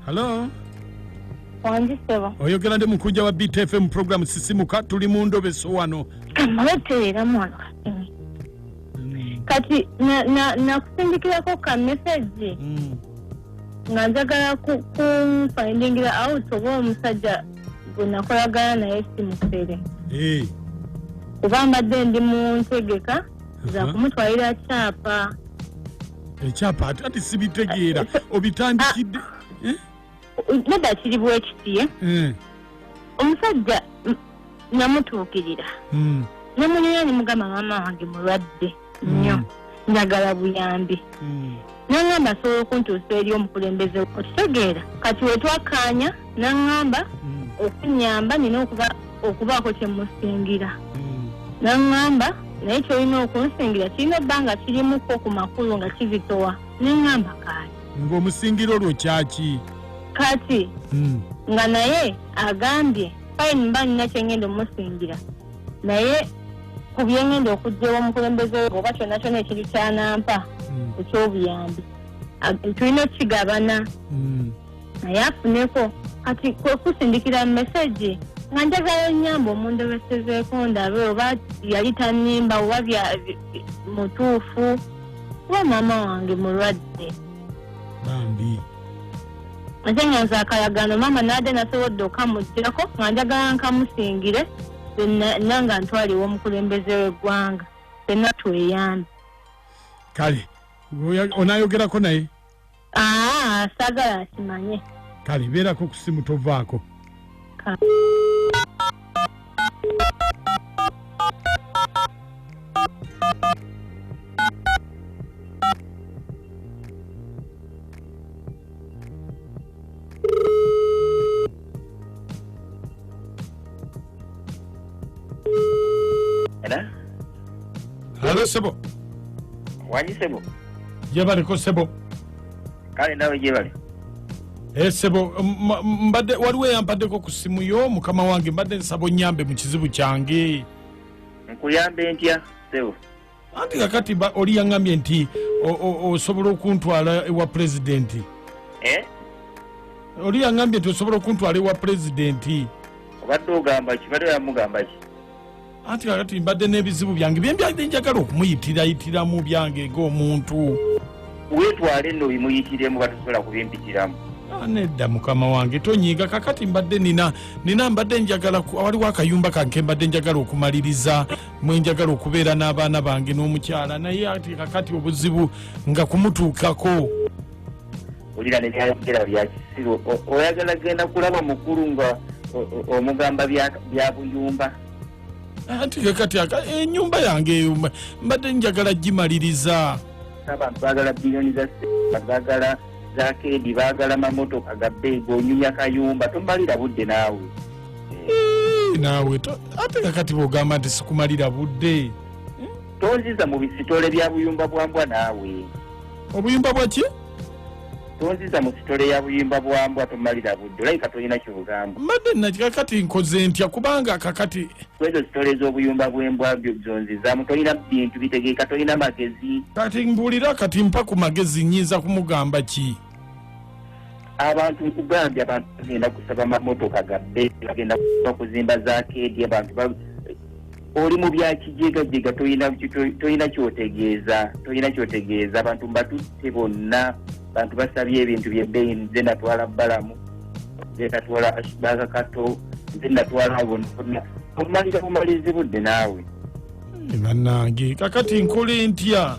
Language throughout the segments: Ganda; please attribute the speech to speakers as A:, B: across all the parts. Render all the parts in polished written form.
A: Hello.
B: Wanjisebo.
A: Oyogera ndi mukujja wa BTFM program sisimuka tuli mu ndobeso wano.
B: Amaletera mwana. Kati na kusindikirako ka message. Nga njagala ku findingira out oba omusajja gunakolagana naye simufere. Kuba mbadde ndi mu ntegeka za kumutwalira chapa.
A: Echapa ati sibitegeera obitandikidde.
B: Nada kiri bwekitiye. Omusajja namutuukirira. Namunira ni mugamba mama wange mulwadde nnyo. Njagala buyambi. Nangamba sobola okuntuusa eri omukulembeze okitegeera. Kati we twakkaanya nangamba okunyamba nina okubaako kye musingira. Nangamba naye kyolina okunsingira kirina ebbanga kirimuko ku makulu nga kizitowa. Nangamba kaali.
A: Ng'omusingira olwo kyaki?
B: Kati nga naye agambye fine mba nina kyengenda omusingira. Naye ku byengenda okugyewa omukulembeze oba kyonna kyonna ekiri kyanampa ekyobuyambi tulina okukigabana naye afuneko. Kati kwekusindikira message nga njagala ennyamba omundebesezeeko ndabe oba yali tannimba oba mutuufu kuba maama wange mulwadde
A: bambi.
B: ate nga nzakayagano maama nadde nasobodde okamuggyako nga njagala nkamusingire nanga ntwaliwo omukulembeze w'eggwanga fenna tweyambe.
A: Kale onayogerako naye?
B: Saagala akimanye.
A: Kale beerako ku simu tovaako. Hello Sebo.
C: Wanjisebo.
A: Jebaliko Sebo.
C: Kale nawe jebali.
A: Sebo mbadde waliwo yampaddeko ku simu yo mukama wange mbadde nsaba nyambe mu kizibu kyange.
C: Nkuyambe ntya Sebo?
A: Anti kakati oli yangambye nti osobola okuntwala ewa presidenti. Oli yangambye nti osobola okuntwala ewa presidenti.
C: Obadde ogamba ki? Badde yamugamba ki?
A: Anti kakati mbadde n'ebizibu byange byembadde njagala okumuyitirayitiramu byange ng'omuntu.
C: Weetwale nno bimuyitiremu batusobola kubimpitiramu.
A: Nedda mukama wange tonyiiga kakati mbadde nina mbadde njagala waliwo akayumba kange mbadde njagala okumaliriza mwe njagala okubeera n'abaana bange n'omukyala naye ati kakati obuzibu nga kumutuukako.
C: Olira ne byayogera bya kisiru oyagala genda kulaba mukulu nga omugamba bya buyumba.
A: Ati kakati ennyumba yange mbadde njagala gimaliriza.
C: Abantu baagala biliyoni za baagala za kedi baagala mamotoka ga beego onyumya kayumba tomalira budde naawe.
A: Naawe ate kakati bw'ogamba nti sikumalira budde.
C: Tonziza mu bisitole bya buyumba bwambwa naawe.
A: Obuyumba bwa ki?
C: Tonziza mu sitole ya buyumba bwambwa tomalira budde olayika tolina kyobugamba.
A: Mbadde nakakati nkoze ntya kubanga kakati
C: kwezo sitole z'obuyumba bwembwa byo zonzizamu tolina bintu bitegeeka tolina magezi.
A: Kati mbulira kati mpa ku magezi nyinza kumugamba ki?
C: Abantu nkugambye abantu bagenda kusaba mamotoka ga beedi bagenda kuzimba za keedi abantu oli mu bya kijegajega tolina kyotegeeza abantu mbatutte bonna abantu basabye ebintu byebbeeyi nze natwala balamu nze natwala bakakato nze natwala bonna omalira bumalizi budde naawe.
A: Bannange kakati nkole ntya?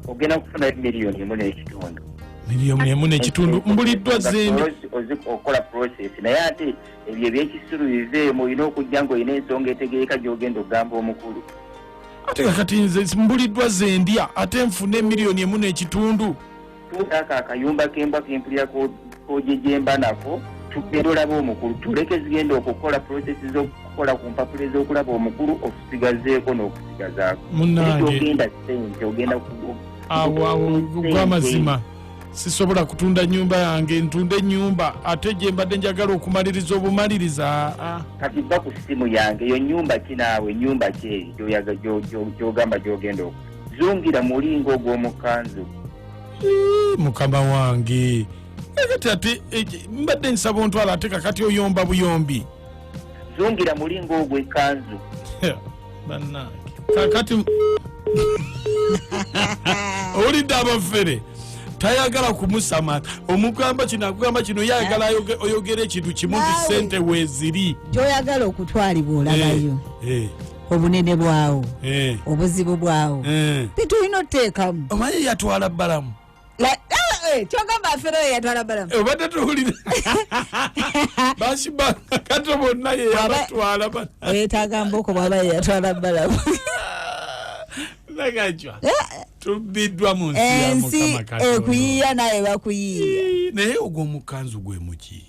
C: Ogenda kufuna miliyoni emu n'ekitundu.
A: Miliyoni emu n'ekitundu mbuliddwa zendi
C: okola process naye ate ebyo ebyekisiru biveemu olina okujja ng'olina ensonga etegeeka gy'ogenda okugamba omukulu.
A: Ate kakati nze mbuliddwa zendya ate nfune miliyoni emu n'ekitundu.
C: Tuutaako akayumba k'embwa kempulira kojejemba nako tugenda olaba omukulu tuleke zigenda okukola process z'okukola ku mpapula ez'okulaba omukulu okusigazeeko n'okusigazaako.
A: Munnange
C: ogenda ssente ogenda
A: awo gw'amazima sisobola kutunda nyumba yange ntunde ennyumba ate gye mbadde njagala okumaliriza obumaliriza.
C: Kati bba ku ssimu yange eyo nyumba ki naawe nyumba ki gy'ogamba gy'ogenda zungira mulingo ogw'omukanzu.
A: Mukama wange ate mbadde nsaba ontwala ate kakati oyomba buyombi
C: zungira mulingo ogwo ekanzu
A: bannange kakati owulidde abafere tayagala kumusama omugamba kino akugamba kino yayagala oyogere ekintu kimu nti sente weeziri
D: gyoyagala okutwalibwa olabayo obunene bwawo obuzibu bwawo bitulina oteekamu
A: omanyi yatwala bbalamu
D: kyogamba afere yatwala bbalamu
A: obadde tuwulire basiba kato bonna ye yabatwala
D: oyetaaga mboko bwaba yatwala bbalamu
A: nagajwa tubiddwa mu nsi
D: ensi ekuyiya naye bakuyiya
A: naye ogw'omukanzu gwe muki